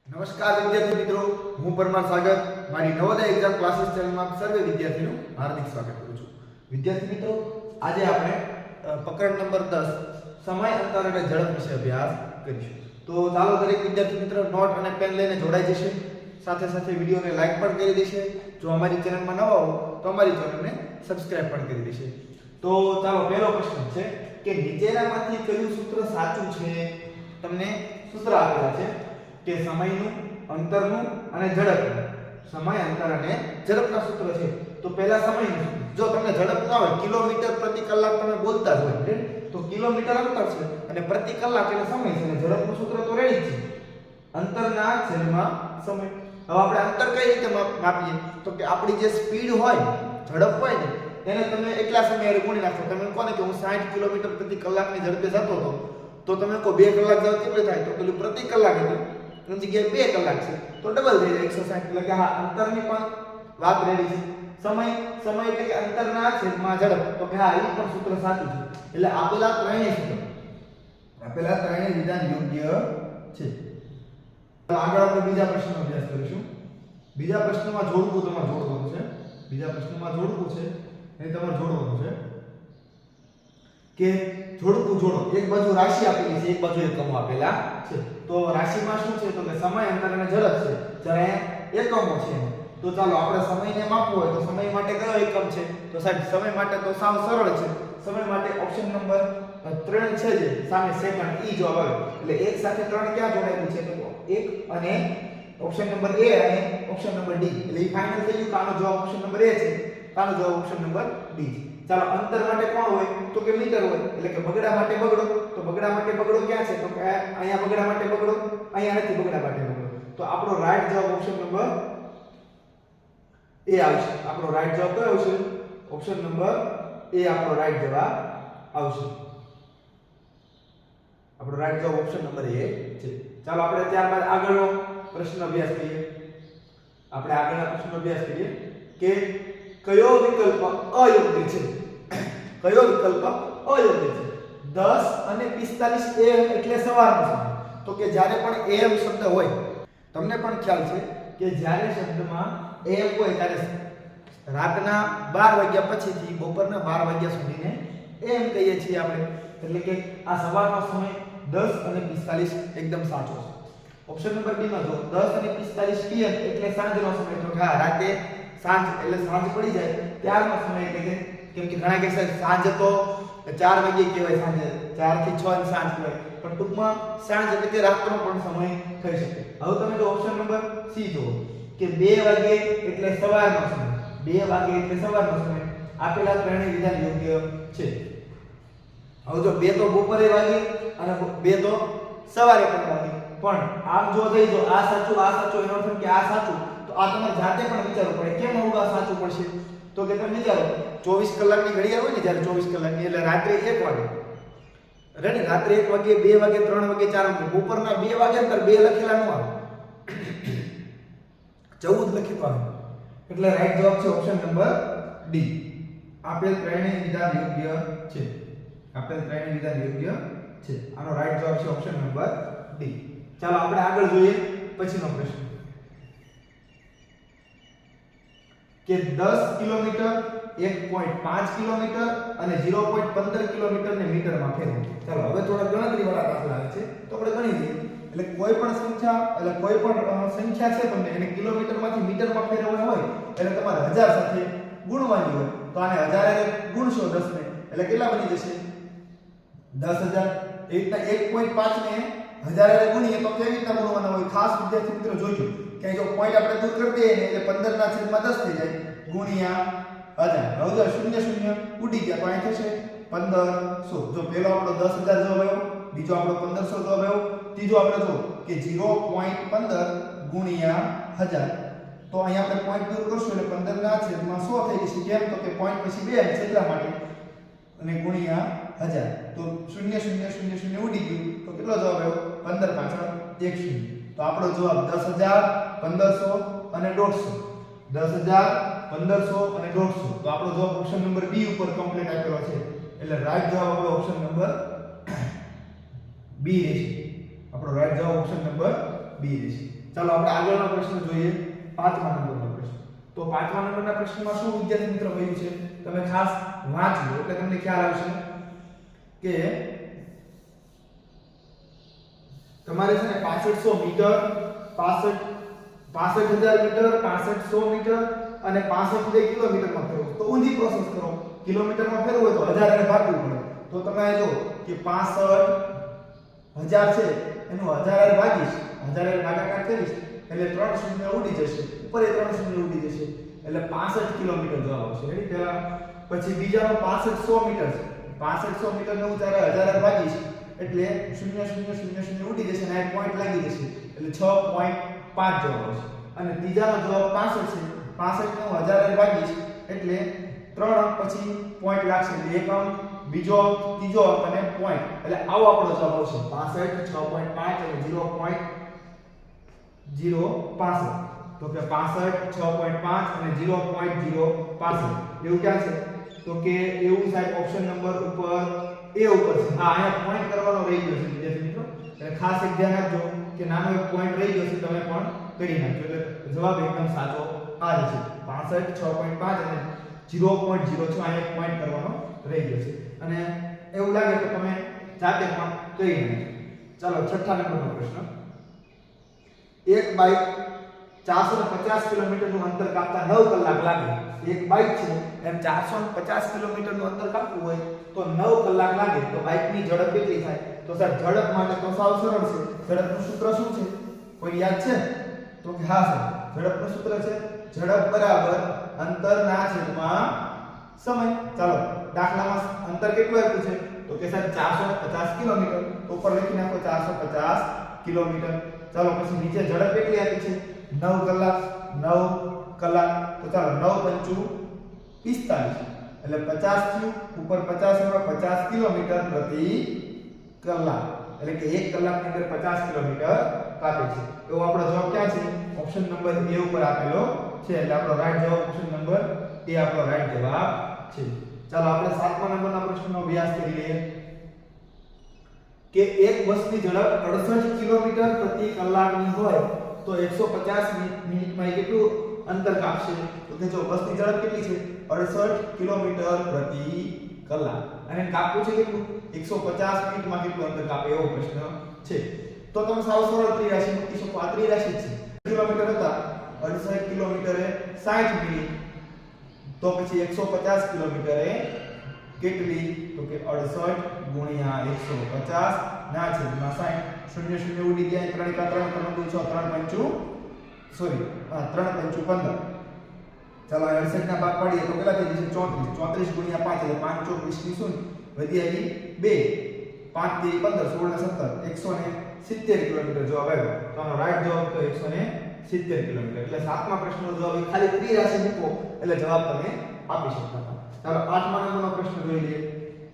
નમસ્કાર વિદ્યાર્થી મિત્રો, હું પરમાર સાગર મારી નવોદય એક્ઝામ ક્લાસીસ ચેનલમાં સર્વે વિદ્યાર્થીનું હાર્દિક સ્વાગત કરું છું. વિદ્યાર્થી મિત્રો, આજે આપણે પ્રકરણ નંબર 10 સમય અંતર અને ઝડપ વિશે અભ્યાસ કરીશું. તો ચાલો દરેક વિદ્યાર્થી મિત્રો નોટ અને પેન લઈને જોડાઈ જશે. સાથે સાથે વિડિયોને લાઈક પણ કરી દેશે. જો અમારી ચેનલમાં નવા હો તો અમારી ચેનલને સબસ્ક્રાઇબ પણ કરી દેશે. તો ચાલો પહેલો પ્રશ્ન છે કે નીચેનામાંથી કયું સૂત્ર સાચું છે? તમને સૂત્ર આપેલા છે કે સમયનું, અંતરનું અને ઝડપનું. સમય, અંતર અને ઝડપના સૂત્ર છે. તો પહેલા સમયનું સૂત્ર. જો તમને ઝડપ ના હોય, કિલોમીટર પ્રતિ કલાક તમે બોલતા જ હોય, તો કિલોમીટર અંતર છે અને પ્રતિ કલાક એટલે સમય છે અને ઝડપનું સૂત્ર તો રેડી છે. અંતરના છેદમાં સમય. હવે આપણે અંતર કઈ રીતે માપીએ? તો કે આપણી જે સ્પીડ હોય, ઝડપ હોય ને, એને તમે એટલા સમયે ગુણી નાખો. તમે કોને કે હું 60 કિલોમીટર પ્રતિ કલાકની ઝડપે જતો હતો, તો તમે કહો 2 કલાક જાવ કેટલું થાય? તો પેલું પ્રતિ કલાક હતું, એની જગ્યાએ 2 કલાક છે, તો ડબલ થઈ જાય 160. એટલે કે હા, અંતરની પણ વાત રેડી છે. સમય એટલે કે અંતરના છેદમાં ઝડપ. તો કે હા, એ પણ સૂત્ર સાચું છે. એટલે આપેલા ત્રણેય વિધાન યોગ્ય છે. આગળ આપણે બીજા પ્રશ્નનો અભ્યાસ કરીશું. બીજા પ્રશ્નમાં જોડકું તમારે જોડવાનું છે. બીજા પ્રશ્નમાં જોડકું છે, એ તમારે જોડવાનું છે કે જોડકું જોડો. એક બાજુ રાશિ આપેલી છે, એક બાજુ એકમો આપેલા છે. તો રાશિમાં શું છે? તો કે સમય, અંતર અને ઝડપ છે. જ્યારે એકમો છે, તો ચાલો આપણે સમયને માપવો હોય તો સમય માટે કયો એકમ છે? તો સાહેબ સમય માટે તો સાવ સરળ છે. સમય માટે ઓપ્શન નંબર 3 છે, જે સામે સેકન્ડ ઈ જવાબ આવે. એટલે એક સાથે 3 ક્યાં જોડાયેલું છે? તો 1 અને ઓપ્શન નંબર A અને ઓપ્શન નંબર D. એટલે ઈ ફાઇનલ થઈ ગયું. આનો જવાબ ઓપ્શન નંબર A છે, આનો જવાબ ઓપ્શન નંબર D છે. ચાલો અંતર માટે કોણ હોય? તો કે મીટર હોય. એટલે કે બગડા માટે બગડો. તો બગડા માટે બગડો ક્યાં છે? તો કે અહીંયા બગડા માટે બગડો, અહીંયા નથી બગડા માટે બગડો. તો આપણો રાઈટ જવાબ ઓપ્શન નંબર A આવશે. આપણો રાઈટ જવાબ કયો આવશે? ઓપ્શન નંબર A આપણો રાઈટ જવાબ આવશે. આપણો રાઈટ જવાબ ઓપ્શન નંબર A છે. ચાલો આપણે ત્યારબાદ આગળનો પ્રશ્ન અભ્યાસ કરીએ. આપણે આગળના પ્રશ્નનો અભ્યાસ કરીએ કે કયો વિકલ્પ અયોગ્ય છે? કયો વિકલ્પ અયોગ્ય છે? 10 અને 45 AM એટલે સવારનો સમય. તો કે જ્યારે પણ AM શબ્દ હોય, તમને પણ ખ્યાલ છે કે જ્યારે શબ્દમાં AM હોય ત્યારે રાતના 12 વાગ્યા પછીથી બપોરના 12 વાગ્યા સુધીને AM કહીએ છીએ આપણે. એટલે કે આ સવારનો સમય 10 અને 45 એકદમ સાચો છે. ઓપ્શન નંબર B માં જો 10 અને 45 PM એટલે સાંજનો સમય. તો કે હા, રાતે સાંજ એટલે સાંજ પડી જાય ત્યારનો સમય. એટલે કે કેમ કે ઘણા કે સાંજ તો 4 વાગે કહેવાય, સાંજે 4 થી 6 ની સાંજ કહેવાય, પણ ટૂંકમાં સાંજ એટલે કે રાતનો પણ સમય થઈ શકે. હવે તમે જો ઓપ્શન નંબર C જુઓ કે 2 વાગે એટલે સવારનો સમય. 2 વાગે એટલે સવારનો સમય. આપેલા ત્રણેય વિધાન યોગ્ય છે. હવે જો 2 તો બપોરે વાગે અને 2 તો સવારે પણ વાગે. પણ આમ જો થઈ જો આ સાચું એનો અર્થ કે આ સાચું, તો આ તમારે જાતે પણ વિચારવું પડે કેમ આવું આ સાચું પડશે. તો કે તમે વિચારો 24 કલાકની ઘડિયાળ હોય ને, જ્યારે 24 કલાકની એટલે રાત્રે 1 વાગે રેડી, રાત્રે 1 વાગે, 2 વાગે, 3 વાગે, 4 વાગે, બપોરના 2 વાગે અંતર 2 લખેલા ન આવે, 14 લખેલું આવે. એટલે રાઈટ જવાબ છે ઓપ્શન નંબર D. આપેલ ત્રણેય વિધાન યોગ્ય છે. આપેલ ત્રણેય વિધાન યોગ્ય છે. આનો રાઈટ જવાબ છે ઓપ્શન નંબર D. ચાલો આપણે આગળ જોઈએ પછીનો પ્રશ્ન કે 10 કિલોમીટર, 1.5 કિલોમીટર અને 0.15 કિલોમીટરને મીટરમાં ફેરવો. ચાલો હવે થોડા ગણતરીવાળા દાખલા આવે છે, તો આપણે ગણી લઈએ. એટલે કોઈ પણ સંખ્યા છે તમને એને કિલોમીટરમાંથી મીટરમાં ફેરવવાની હોય એટલે તમારે 1000 સાથે ગુણવાની હોય. તો આને 1000 એ ગુણશો 10 ને, એટલે કેટલા બની જશે? 10000. એ રીતના 1.5 ને 1000 એ ગુણીએ તો કેવી રીતના ગુણવાના હોય? ખાસ વિદ્યાર્થી મિત્રો જોજો કે જો પોઈન્ટ આપણે દૂર કરી દઈએ ને એટલે 15 ના છેદમાં 10 થઈ જાય ગુણ્યા 1000. હવે જો 0 ઉડી ગયા તો અહીં થશે 1500. જો પહેલો આપણો 10000 જવાબ આવ્યો, બીજો આપણો 1500 જવાબ આવ્યો, ત્રીજો આપણે જો કે 0.15 ગુણ્યા 1000. તો અહીં આપણે પોઈન્ટ દૂર કરશું એટલે 15 ના છેદમાં 100 થઈ જશે. કેમ? તો કે પોઈન્ટ પછી 2 છે એટલા માટે, અને ગુણ્યા 1000. તો 0 ઉડી ગયું તો કેટલો જવાબ આવ્યો? 15 પાછળ 1 0. તો આપણો જવાબ 10000, 1500 અને 150. 10000, 1500 અને 150. તો આપણો જવાબ ઓપ્શન નંબર B ઉપર કમ્પ્લીટ આપેલો છે. એટલે રાઈટ જવાબ આપણો ઓપ્શન નંબર B રહેશે. આપણો રાઈટ જવાબ ઓપ્શન નંબર B રહેશે. ચાલો આપણે આગળનો પ્રશ્ન જોઈએ, 5મા નંબરનો પ્રશ્ન. તો 5મા નંબરના પ્રશ્નમાં શું વિદ્યાર્થી મિત્રો કહ્યું છે તમે ખાસ વાંચજો એટલે તમને ખ્યાલ આવશે કે તમારે છે ને 6500 મીટર 65000 મીટર 6500 મીટર અને 65 કિલોમીટરમાં ફેરવો. તો ઊંધી પ્રોસેસ કરો. કિલોમીટરમાં ફેરવો હોય તો 1000 ને ભાગવું પડે. તો તમે જો કે 65000 છે એનું 1000 ભાગીશ, 1000 ભાગાકાર કરીશ એટલે 3 શૂન્ય ઉડી જશે, ઉપર એ 3 શૂન્ય ઉડી જશે એટલે 65 કિલોમીટર જવાબ આવશે. રેડી? પહેલા પછી બીજાનો 6500 મીટર છે. 6500 મીટર ને હું જ્યારે 1000 ભાગીશ એટલે 0.0000 ઉડી જશે અને આ પોઈન્ટ લાગી જશે એટલે 6.5 જવાબ આવશે. અને ત્રીજાનો જવાબ 65 છે. 65 ને હું 1000 ભાગીશ એટલે 3 અંક પછી પોઈન્ટ લાગશે એટલે એક અંક, બીજો અંક, ત્રીજો અંક અને પોઈન્ટ એટલે આવો આપણો જવાબ આવશે 65, 6.5 અને 0.065. તો કે 65, 6.5 અને 0.065 એવું ક્યાં છે? તો કે એવું સાહેબ ઓપ્શન નંબર ઉપર એ ઉપર છે. હા, અહીંયા પોઈન્ટ કરવાનો રહી ગયો છે વિદ્યાર્થી મિત્રો, એટલે ખાસ એક ધ્યાન રાખજો કે નાનો એક પોઈન્ટ રહી ગયો છે, તમે પણ કરી નાખજો એટલે જવાબ એકદમ સાચો આ જ છે. 65, 6.5 અને 0.06 અહીંયા એક પોઈન્ટ કરવાનો રહી ગયો છે અને એવું લાગે તો તમે જાતે પણ કરી નાખજો. ચાલો 6થા નંબરનો પ્રશ્ન. એક બાઇક 450 કિલોમીટરનું અંતર કાપતા 9 કલાક લાગે. એક બાઇક છે એમ 450 કિલોમીટરનું અંતર કાપવું હોય તો 9 કલાક લાગે. તો બાઇકની ઝડપ કેટલી થાય? તો સર ઝડપ માટે તો સાવ સરળ છે. ઝડપનું સૂત્ર શું છે? કોઈ યાદ છે? તો કે હા સર, ઝડપનું સૂત્ર છે ઝડપ બરાબર અંતરના છેદમાં સમય. ચાલો દાખલામાં અંતર કેટલું આપ્યું છે? તો કે સર 450 કિલોમીટર. તો ઉપર લખી નાખો 450 કિલોમીટર. ચાલો પછી નીચે ઝડપ કેટલી આપી છે? 9 કલાક. 9 કલાક. તો ચાલો 9 × 5 = 45 એટલે 50 થયું. ઉપર 50 એમાં 50 કિલોમીટર પ્રતિ કલાક એટલે કે 1 કલાકની અંદર 50 કિલોમીટર કાપે છે. એવો આપણો જવાબ ક્યાં છે? ઓપ્શન નંબર એ ઉપર આપેલો છે એટલે આપણો રાઈટ જવાબ ઓપ્શન નંબર એ આપણો રાઈટ જવાબ છે. ચાલો આપણે 7મા નંબરના પ્રશ્નનો અભ્યાસ કરી લઈએ કે એક બસની ઝડપ 68 કિલોમીટર પ્રતિ કલાકની હોય તો 150 મિનિટમાં કેટલું અંતર કાપશે? તો કે જો બસની ઝડપ કેટલી છે? 68 કિલોમીટર પ્રતિ કલાક અને કાપવું છે કેટલું? 150 મિનિટમાં કેટલું અંતર કાપે એવો પ્રશ્ન છે. તો તમે સાવ સરળ ત્રિરાશી મૂકી શકો. આ ત્રિરાશી છે. કિલોમીટર હતા 68 કિલોમીટરે 60 મિનિટ તો પછી 150 કિલોમીટરે કેટલી? તો કે 68 ગુણ્યા 150 ના છેદમાં 60. શૂન્ય શૂન્ય ઉડી ગયા. 3 × 3 = 3 × 5 15. ચાલો 68 ના ભાગ પાડીએ તો કેટલા થઈ જશે? 34. 34 ગુણ્યા 5 એટલે 5 × 24 ની શૂન્ય વધી આવી 2 5 × 15 16 ને 17 કિલોમીટર જવાબ આવ્યો. તો આનો રાઈટ જવાબ તો 170 કિલોમીટર. એટલે 7મા પ્રશ્નનો જવાબ ખાલી ત્રિરાશી મૂકો એટલે જવાબ તમે આપી શકતા હતા. ચાલો 8મા નંબરનો પ્રશ્ન જોઈ લઈએ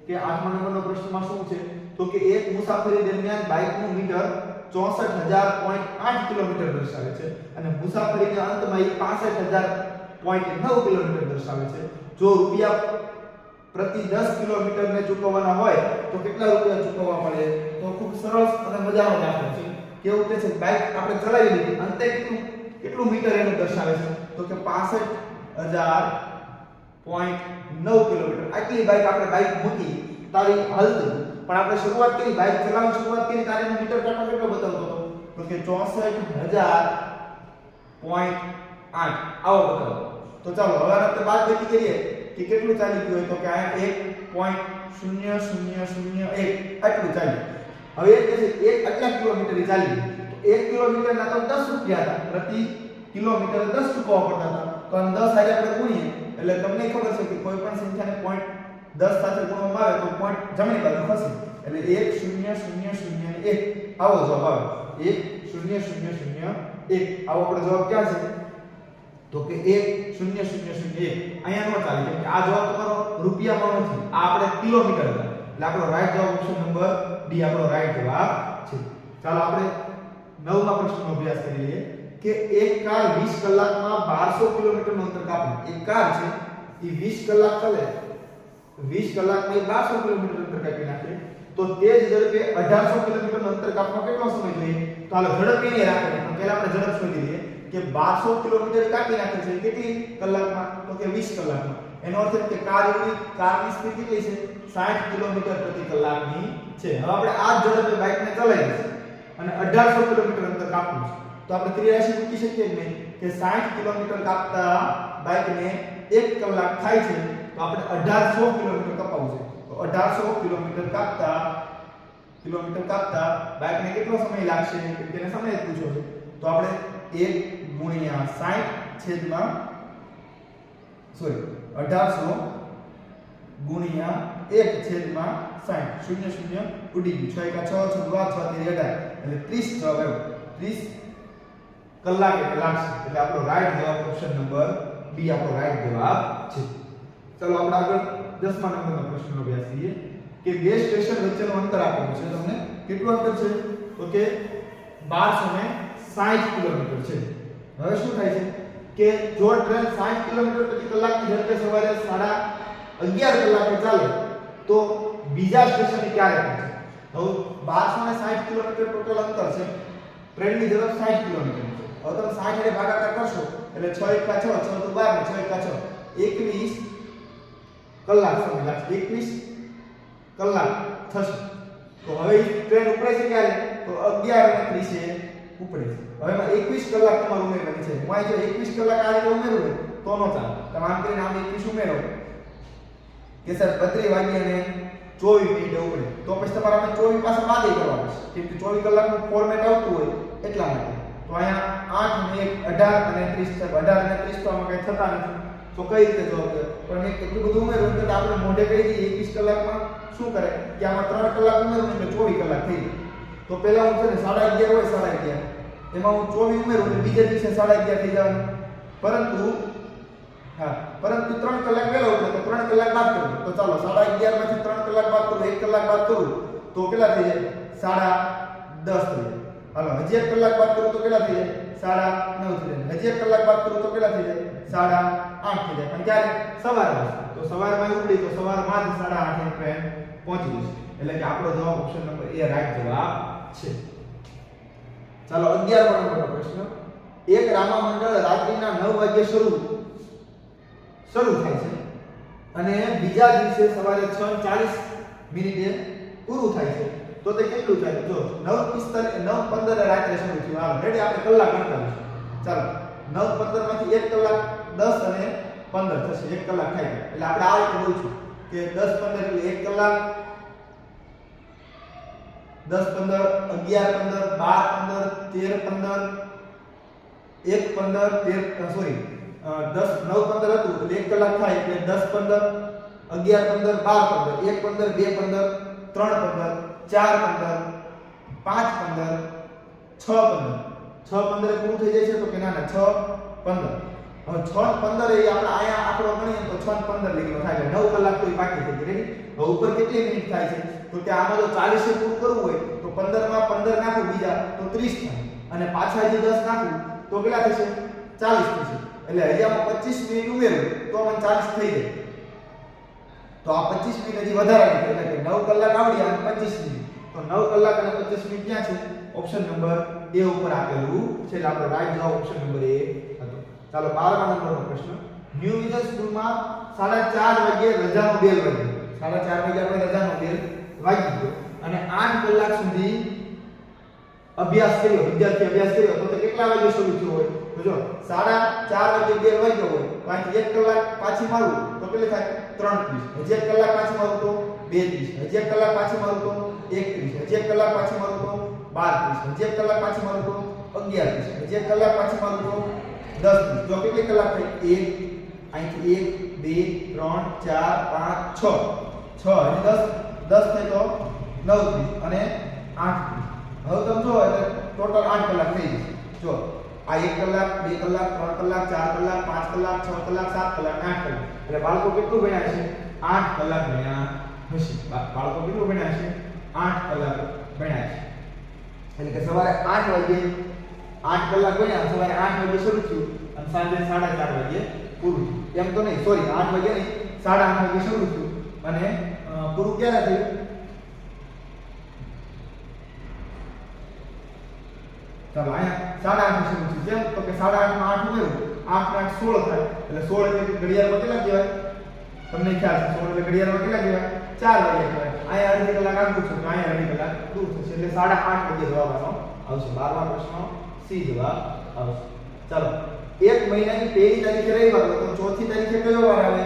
કે 8મા નંબરનો પ્રશ્નમાં શું છે? તો કે એક મુસાફરી દરમિયાન બાઇકનું મીટર 64,000.8 કિલોમીટર દર્શાવે છે અને મુસાફરીના અંતમાં એ 65,000.9 કિલોમીટર દર્શાવે છે. જો રૂપિયા પ્રતિ 10 કિલોમીટરને ચૂકવવાના હોય તો કેટલા રૂપિયા ચૂકવવા પડે? તો ખૂબ સરસ અને મજાનો દાખલો છે. કેવું કે છે? બાઇક આપણે ચલાવી લીધી, અંતે કેટલું મીટર એનું દર્શાવે છે? તો કે 65,000.9 કિલોમીટર. આટલી બાઇક આપણે બાઇક મૂકી તારી હાલતી પણ આપણે શરૂઆત કરી, બાઇક ચલાવવાની શરૂઆત કરી તારે મીટર કાંટો કેટલો બતાવતો હતો? તો કે 64,000.8 આવો બતાવો. તો ચાલો હવે આપણે બાદબાકી કરીએ કે કેટલું ચાલી ગયું હોય તો કે આ 1.0001 આટલું ચાલ્યું. હવે એ કહે છે એક આટલા કિલોમીટર ચાલી તો 1 કિલોમીટરના તો 10 રૂપિયા હતા, પ્રતિ કિલોમીટર 10 ચૂકવવા પડતા હતા. તો આ 10 સાથે આપણે ગુણીએ એટલે તમને ખબર છે કે કોઈ પણ સંખ્યાને પોઈન્ટ 10 સાથે ગુણવામાં આવે તો પોઈન્ટ જમણી બાજુ ખસે એટલે 1.0001 આવો જવાબ આવે. 1.0001 આવો આપણો જવાબ ક્યાં છે? તો કે 1.0001. અહીંયા નો ચાલે કેમ કે આ જવાબ તમારો રૂપિયામાં નથી, આ આપણે કિલોમીટર હતા એટલે આપણો રાઈટ જવાબ ઓપ્શન નંબર ડી આપણો રાઈટ જવાબ છે. ચાલો આપણે 9મા પ્રશ્નનો અભ્યાસ કરી લઈએ કે એક કાર 20 કલાકમાં 1200 કિલોમીટરનું અંતર કાપે. એક કાર છે એ 20 કલાક ચાલે, 20 કલાકમાં 1200 કિલોમીટર અંતર કાપી નાખે તો તે જ ઝડપે 1800 કિલોમીટરનું અંતર કાપવા કેટલો સમય જોઈએ? તો તો હાલો ઝડપ એની રાખવાની પણ પહેલા આપણે ઝડપ શોધી લઈએ કે 1200 કિલોમીટર કાપી નાખે છે કેટલી કલાકમાં તો કે 20 કલાકમાં એનો અર્થ એ કે કારની સ્પીડ કેટલી છે 60 કિલોમીટર પ્રતિ કલાકની છે હવે આપણે આ જ ઝડપે બાઇકને ચલાવીશું અને 1800 કિલોમીટર અંતર કાપવું છે તો આપણે ત્રિરાશિ મૂકી શકીએ કે નહીં કે 60 કિલોમીટર કાપતા બાઇકને 1 કલાક થાય છે તો આપણે 1800 કિલોમીટર કાપવું છે તો 1800 કિલોમીટર કાપતા બાઇકને કેટલો સમય લાગશે તેને સમય જ પૂછ્યો છે તો આપણે 1 ગુણ્યા 60 છેદમાં 1800 ગુણ્યા 1 છેદમાં 60 શૂન્ય શૂન્ય ઉડી ગયું 6 એકા 6 6 2 6 3 18 એટલે 30 જવાબ આવ્યો 30 કલાક એટલે લાગશે એટલે આપણો રાઈટ જવાબ ઓપ્શન નંબર બી આપણો રાઈટ જવાબ છે ચલો આપણે આગળ 10મા નંબરનો પ્રશ્નનો અભ્યાસ કરીએ કે બે સ્ટેશન વચ્ચેનું અંતર આપેલું છે તમને કેટલું અંતર છે તો કે 1260 કિલોમીટર છે હવે શું થાય છે કે જો ટ્રેન 60 કિલોમીટર પ્રતિ કલાકની ઝડપે સવારે 11:30 કલાકે ચાલે તો બીજા સ્ટેશને ક્યારે પહોંચે હવે 1260 કિલોમીટર ટોટલ અંતર છે ટ્રેનની ઝડપ 60 કિલોમીટર છે હવે તમે 60 વડે ભાગાકાર કરશો એટલે 6 એકા 6 6 તો 12 6 એકા 6 21 કલાક સમય લાગશે 21 કલાક થશે તો હવે ટ્રેન ઉપડે છે ક્યારે તો 11:30 ઉપડે છે હવે એમાં 21 કલાક તમારે ઉમેરવાની છે હું આ જો 21 કલાક આ રીતે ઉમેરું ને તો નો ચાલે તમે આમ કરીને આમ 21 ઉમેરો કે સર 32 વાગ્યા અને 24 મિનિટે ઉપડે તો પછી તમારે આપણે 24 પાસે બાદ કરવા પડશે કેમ કે 24 કલાકનું ફોર્મેટ આવતું હોય એટલા માટે તો અહીંયા 8 ને 1 18 અને 30 છે 18 અને 30 તો આમાં કઈ થતા નથી તો કઈ રીતે જવાબ પણ મેં કેટલું બધું ઉમેર્યું કે આપણે મોઢે કહી દઈએ 21 કલાકમાં શું કરે કે આમાં 3 કલાક ઉમેરું એટલે 24 કલાક થઈ જાય તો પહેલા હું છે ને 11:30 હોય 11:30 એમાં હું 24 ઉમેરું એટલે બીજા દિવસે 11:30 થઈ જવાનું પરંતુ 3 કલાક વહેલો ઉઠે તો 3 કલાક બાદ કરું તો ચાલો 11:30 માંથી 3 કલાક બાદ કરું 1 કલાક બાદ કરું તો કેટલા થઈ જાય 10:30 થઈ જાય હાલો હજી 1 કલાક બાદ કરું તો કેટલા થઈ જાય 9:30 થઈ જાય હજી 1 કલાક બાદ કરું તો કેટલા થઈ જાય 8:30 થઈ જાય પણ ક્યારે સવારે તો સવારમાં ઉપડી તો સવારમાં જ 8:30 ટ્રેન પહોંચી જશે એટલે કે આપણો જવાબ ઓપ્શન નંબર એ રાઈટ જવાબ છે ચાલો 11મો નંબરનો પ્રશ્ન એક રામા મંડળ રાત્રિના 9 વાગ્યે શરૂ થાય છે અને બીજા દિવસે સવારે 6:40 પૂરું થાય છે તો તે કેટલું થાય જો 9:15 રાત્રે શરૂ થયું હાલો રેડી આપણે કલાક ગણતા લઈશું ચાલો 9:15 માંથી 1 કલાક 10 અને 15 થશે 1 કલાક થાય એટલે આપણે આ રીતે બોલશું કે 10:15 એટલે 1 કલાક 10:15 11:15 12:15 13:15 1:15 સોરી 9:15 હતું એટલે 1 કલાક થાય એટલે 10:15 11:15 12:15 1:15 2:15 3:15 4:15 5:15 6:15 6:15 પૂરું થઈ જાય છે તો કે ના 6:15 હવે 6:15 એ આપણે આયા આંકડો ગણીએ તો 6:15 લીધો થાય છે 9 કલાક તો બાકી થઈ ગઈ રેડી હવે ઉપર કેટલી મિનિટ થાય છે તો કે આમાં જો 40 પૂરું કરવું હોય તો 15 માં 15 નાખું બીજા તો 30 થાય અને પાછા જે 10 નાખું તો કેટલા થશે 40 થશે એટલે હજી આમાં 25 મિનિટ ઉમેરું તો મને 40 થઈ જાય તો આ 25 મિનિટ હજી વધારાની એટલે કે 9 કલાક આવડી અને 25 મિનિટ તો 9 કલાક અને 25 મિનિટ ક્યાં છે ઓપ્શન નંબર એ ઉપર આપેલું છે એટલે આપણો રાઈટ જવાબ ઓપ્શન નંબર એ હતો ચાલો 12મા નંબરનો પ્રશ્ન ન્યૂ વિઝન સ્કૂલમાં 4:30 વાગ્યે રજાનો બેલ વાગ્યો 4:30 વાગ્યે આપણે રજાનો બેલ વાગી ગયો અને 8 કલાક સુધી અભ્યાસ કર્યો વિદ્યાર્થી અભ્યાસ કર્યો તો તે કેટલા વાગે શરૂ થયો હોય તો જો 4:30 વાગ્યે બેલ વાગ્યો હોય તો અહીંથી 1 કલાક પાછી મારું તો કેટલી થાય 3:30 હજી 1 કલાક પાછી મારું તો 2:30 હજી 1 કલાક પાછી મારું તો 1:30 હજી 1 કલાક પાછી મારું તો 12:30 હજી 1 કલાક પાછી મારું તો 11:30 હજી 1 કલાક પાછી મારું તો 10:30 જો કેટલી કલાક થઈ 1 અહીંથી 1 2 3 4 5 6 હજી 10 થાય તો 9:30 અને 8:30 હવે તમે જો એટલે ટોટલ 8 કલાક થઈ જશે જો આ 1 કલાક 2 કલાક 3 કલાક 4 કલાક 5 કલાક 6 કલાક 7 કલાક 8 કલાક એટલે બાળકો કેટલું ભણ્યા છે 8 કલાક ભણ્યા હશે બાળકો કેટલું ભણ્યા છે 8 કલાક ભણ્યા છે એટલે કે સવારે 8 વાગે 8 કલાક ભણ્યા સવારે 8 વાગે શરૂ થયું અને સાંજે 4:30 વાગે પૂરું થયું એમ તો નહીં સોરી 8 વાગે નહીં 8:30 વાગે શરૂ થયું અને પૂરું ક્યારે થયું ચાલો અહીંયા 8.5 શરૂ છે કેમ તો કે 8.5 માં 8 ઉમેરું 8 ને 8 16 થાય એટલે 16 એટલે ઘડિયાળમાં કેટલા કહેવાય તમને ખ્યાલ છે 16 એટલે ઘડિયાળમાં કેટલા કહેવાય 4 વાગ્યા કહેવાય અહીંયા અડધી કલાક આગળ છું તો અહીંયા અડધી કલાક દૂર થશે એટલે 8.5 વાગે જવાબ આવશે 12મા પ્રશ્ન સી જવાબ આવશે ચાલો એક મહિનાની પહેલી તારીખે રવિવાર હોય તો ચોથી તારીખે કયો વાર આવે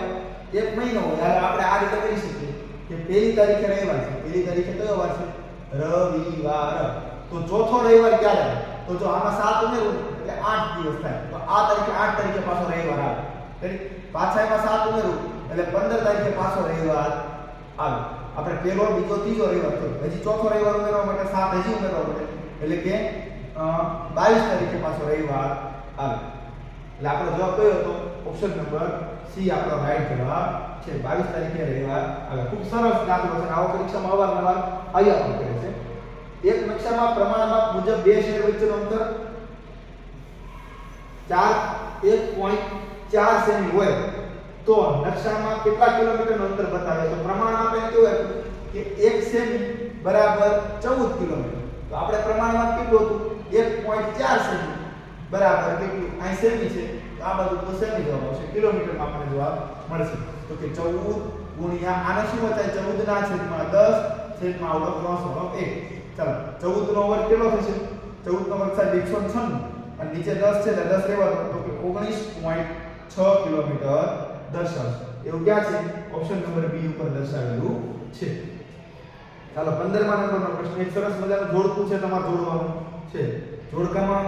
એક મહિનો હોય આપણે આ રીતે કરી શકીએ કે પહેલી તારીખે રવિવાર છે પહેલી તારીખે કયો વાર છે રવિવાર તો ચોથો રવિવાર ક્યારે આવે તો જો આમાં 7 ઉમેરું એટલે 8 દિવસ થાય તો આ તારીખે 8 તારીખે પાછો રવિવાર આવે એટલે પાછા એમાં 7 ઉમેરું એટલે 15 તારીખે પાછો રવિવાર આવે આપણે પહેલો બીજો ત્રીજો રવિવાર થયો હજી ચોથો રવિવાર ઉમેરવા માટે 7 હજી ઉમેરવા પડે એટલે કે 22 તારીખે પાછો રવિવાર આવે એટલે આપણો જવાબ કયો હતો ઓપ્શન નંબર સી આપણો રાઈટ જવાબ છે 22 તારીખે રવિવાર આવે ખૂબ સરસ દાખલો છે આવો પરીક્ષામાં અવારનવાર આવ્યા પણ કરે છે એક નકશામાં પ્રમાણમાપ મુજબ બે શહેર વચ્ચેનું અંતર 1.4 સેમી હોય તો નકશામાં કેટલા કિલોમીટરનું અંતર બતાવે તો પ્રમાણમાપ એ કેવું હતું કે 1 સેમી બરાબર 14 કિલોમીટર તો આપણે પ્રમાણમાપ કેટલું હતું 1.4 સેમી બરાબર કેટલું આ સેમી છે તો આ બાજુ તો સેમી જવાબ આવશે કિલોમીટરમાં આપણને જવાબ મળશે તો કે 14 ગુણ્યા આને શું થાય 14 ના છેદમાં 10 છેદમાં આવડો 301 ચાલો 14 નો વર્ગ કેટલો થશે 14 નો વર્ગ થાય 196 અને નીચે 10 છે એટલે 10 રહેવા તો કે 19.6 કિલોમીટર દર્શાવશે એવું ક્યાં છે ઓપ્શન નંબર બી ઉપર દર્શાવેલું છે ચાલો 15મા નંબરનો પ્રશ્ન એક સરસ મજાનું જોડકું છે તમારે જોડવાનું છે જોડકામાં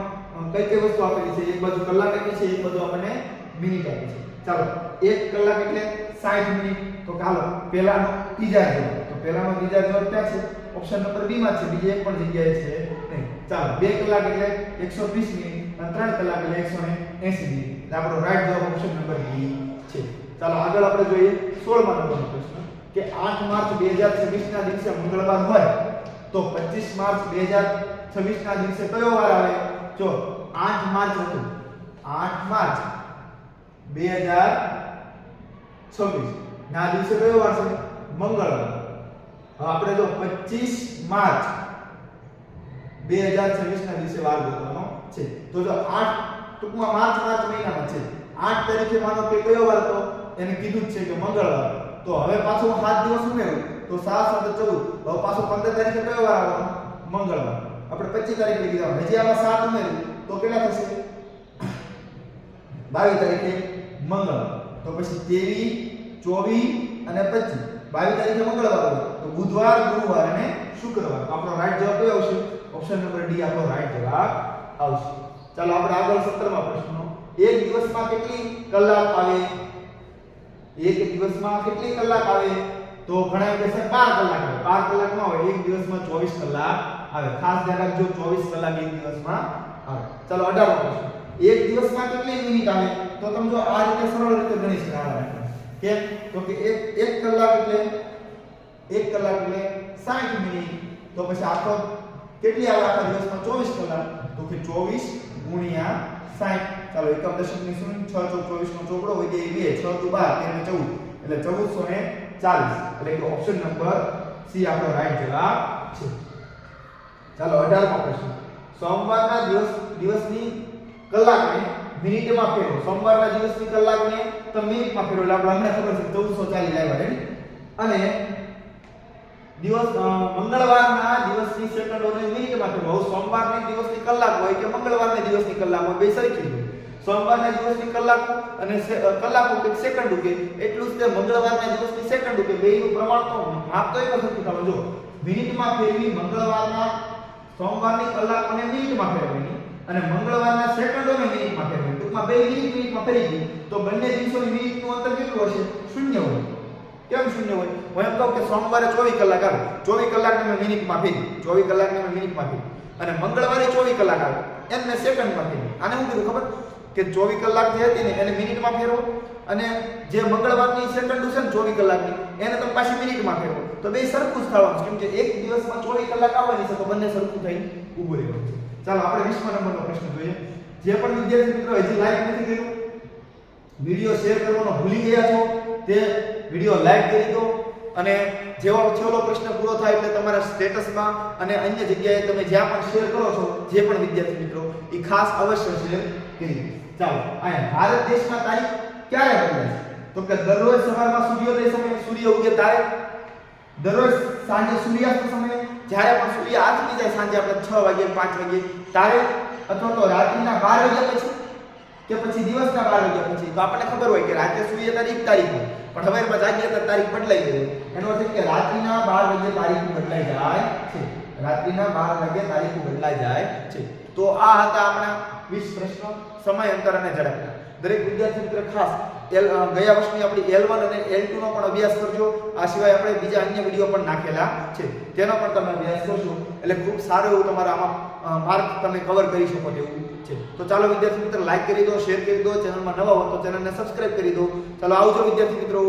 કઈ કઈ વસ્તુ આપેલી છે એક બાજુ કલાક આપી છે એક બાજુ આપણને મિનિટ આપી છે ચાલો 1 કલાક એટલે 60 મિનિટ તો ચાલો પહેલાનો ત્રીજા જવાબ તો પહેલાનો ત્રીજા જવાબ ક્યાં છે ઓપ્શન નંબર બી માં છે બીજી એક પણ જગ્યાએ છે નહીં ચાલો 2 કલાક એટલે 120 મિનિટ અને 3 કલાક એટલે 180 મિનિટ એટલે આપણો રાઈટ જવાબ ઓપ્શન નંબર બી છે ચાલો આગળ આપણે જોઈએ 16મા નંબરનો પ્રશ્ન કે 8 માર્ચ 2026 ના દિવસે મંગળવાર હોય તો 25 માર્ચ 2026 ના દિવસે કયો વાર આવે જો 8 માર્ચ હતું 8 માર્ચ 2026 ના દિવસે કયો વાર છે મંગળવાર હવે આપણે જો 25 માર્ચ 2026 ના દિવસે વાર ગોતવાનો છે તો જો 8 ટૂંકમાં માર્ચ મહિનામાં છે 8 તારીખે માનો કે કયો વાર તો એને કીધું જ છે કે મંગળવાર તો હવે પાછો 7 દિવસ ઉમેરું તો 7 7 14 હવે પાછો 15 તારીખે કયો વાર આવવાનો મંગળવાર આપણે 25 તારીખે લખી દેવાનું હજી આમાં 7 ઉમેરું તો કેટલા થશે 22 તારીખે મંગળવાર તો પછી 23 24 અને 25 22 તારીખે મંગળવાર હોય તો બુધવાર ગુરુવાર અને શુક્રવાર તો આપણો રાઈટ જવાબ કયો આવશે ઓપ્શન નંબર ડી આપણો રાઈટ જવાબ આવશે ચાલો આપણે આગળ 17મા પ્રશ્નનો એક દિવસમાં કેટલી કલાક આવે એક દિવસમાં કેટલી કલાક આવે તો ઘણા કહેશે 12 કલાક આવે 12 કલાક ન હોય એક દિવસમાં 24 કલાક આવે ખાસ ધ્યાન રાખજો 24 કલાક એક દિવસમાં આવે ચાલો 18મો પ્રશ્ન એક દિવસમાં કેટલી મિનિટ આવે તો તમે જો આ રીતે સરળ રીતે ગણી શકાય કેમ તો કે 1 કલાક એટલે 60 મિનિટ તો પછી આખો કેટલી આવે આખા દિવસમાં 24 કલાક તો કે 24 ગુણ્યા 60 ચાલો એકમ દશકની શૂન્ય 6 ચોક 24 નો ચોકડો હોય તે 2 6 દુ 12 13 14 એટલે 1440 એટલે કે ઓપ્શન નંબર સી આપણો રાઈટ જવાબ છે ચાલો 18મો પ્રશ્ન સોમવારના દિવસની કલાકને મિનિટમાં ફેરવો સોમવારના દિવસની કલાકને તો મિનિટમાં ફેરવો એટલે આપણે હમણાં ખબર છે 1440 લાવ્યા રેડી અને મંગળવારના દિવસની સેકન્ડોને મિનિટમાં ફેરવો સોમવારના દિવસની કલાક હોય કે મંગળવારના દિવસની કલાક હોય બે સરખી હોય સોમવારના દિવસની કલાકો અને કલાકો કે સેકન્ડો કે એટલું જ તે મંગળવારના દિવસની સેકન્ડો કે બેયનું પ્રમાણ તો માપ તો એક સરખું તમે જો મિનિટમાં ફેરવી મંગળવારના સોમવારની કલાકોને મિનિટમાં ફેરવવાની અને મંગળવારના સેકન્ડોને મિનિટમાં ફેરવવાની ટૂંકમાં બે મિનિટમાં ફેરવી ગયું તો બંને દિવસોની મિનિટનું અંતર કેટલું હશે શૂન્ય હોય કેમ શૂન્ય હોય હું એમ કહું કે સોમવારે 24 કલાક આવે 24 કલાકને મેં મિનિટમાં ફેરવી 24 કલાકને મેં મિનિટમાં ફેરવી અને મંગળવારે 24 કલાક આવે એને મેં સેકન્ડમાં ફેરવી આને શું કીધું ખબર કે 24 કલાક જે હતી ને એને મિનિટમાં ફેરવો અને જે મંગળવારની સેકન્ડ છે ને 24 કલાકની એને તમે પાછી મિનિટમાં ફેરવો તો બે સરખું જ થવાનું કેમ કે એક દિવસમાં 24 કલાક આવવાની છે તો બંને સરખું થઈને ઊભું રહેવાનું છે ચાલો આપણે 20મા નંબરનો પ્રશ્ન જોઈએ જે પણ વિદ્યાર્થી મિત્રો હજી લાઈક નથી કર્યું વિડિયો શેર કરવાનો ભૂલી ગયા છો તે વિડિયો લાઈક કરી દો અને જેવો છેલ્લો પ્રશ્ન પૂરો થાય એટલે તમારા સ્ટેટસમાં અને અન્ય જગ્યાએ તમે જ્યાં પણ શેર કરો છો જે પણ વિદ્યાર્થી મિત્રો એ ખાસ અવશ્ય શેર કરી. ચાલો અહીંયા ભારત દેશમાં તારીખ ક્યારે બદલાય છે? તો કે દરરોજ સવારમાં સૂર્યોદય સમયે સૂર્ય ઉગે ત્યારે, દરરોજ સાંજે સૂર્યાસ્ત સમયે, જ્યારે પણ સૂર્ય આથમી જાય સાંજે આપણે 6 વાગે 5 વાગે ત્યારે, અથવા તો રાત્રિના 12 વાગ્યા પછી કે પછી દિવસના 12 વાગ્યા પછી. તો આપણને ખબર હોય કે રાતે સૂર્ય તારીખ હોય પણ હવારમાં જાગીએ તો તારીખ બદલાઈ ગઈ. એનો અર્થ એ કે રાત્રિના 12 વાગે તારીખ બદલાઈ જાય છે. રાત્રિના 12 વાગે તારીખ બદલાઈ જાય છે. તો આ હતા આપણા 20 પ્રશ્નો સમય અંતર અને ઝડપના. દરેક વિદ્યાર્થી મિત્ર ખાસ ગયા વર્ષની આપણી L1 અને L2 નો પણ અભ્યાસ કરજો. આ સિવાય આપણે બીજા અન્ય વિડિયો પણ નાખેલા છે, તેનો પણ તમે અભ્યાસ કરશો એટલે ખૂબ સારું એવું તમારા આમાં માર્ક તમે કવર કરી શકો તેવું છે. તો ચાલો વિદ્યાર્થી મિત્ર લાઈક કરી દો, શેર કરી દો, ચેનલમાં નવા હો તો ચેનલને સબસ્ક્રાઇબ કરી દો. ચાલો આવજો વિદ્યાર્થી મિત્રો.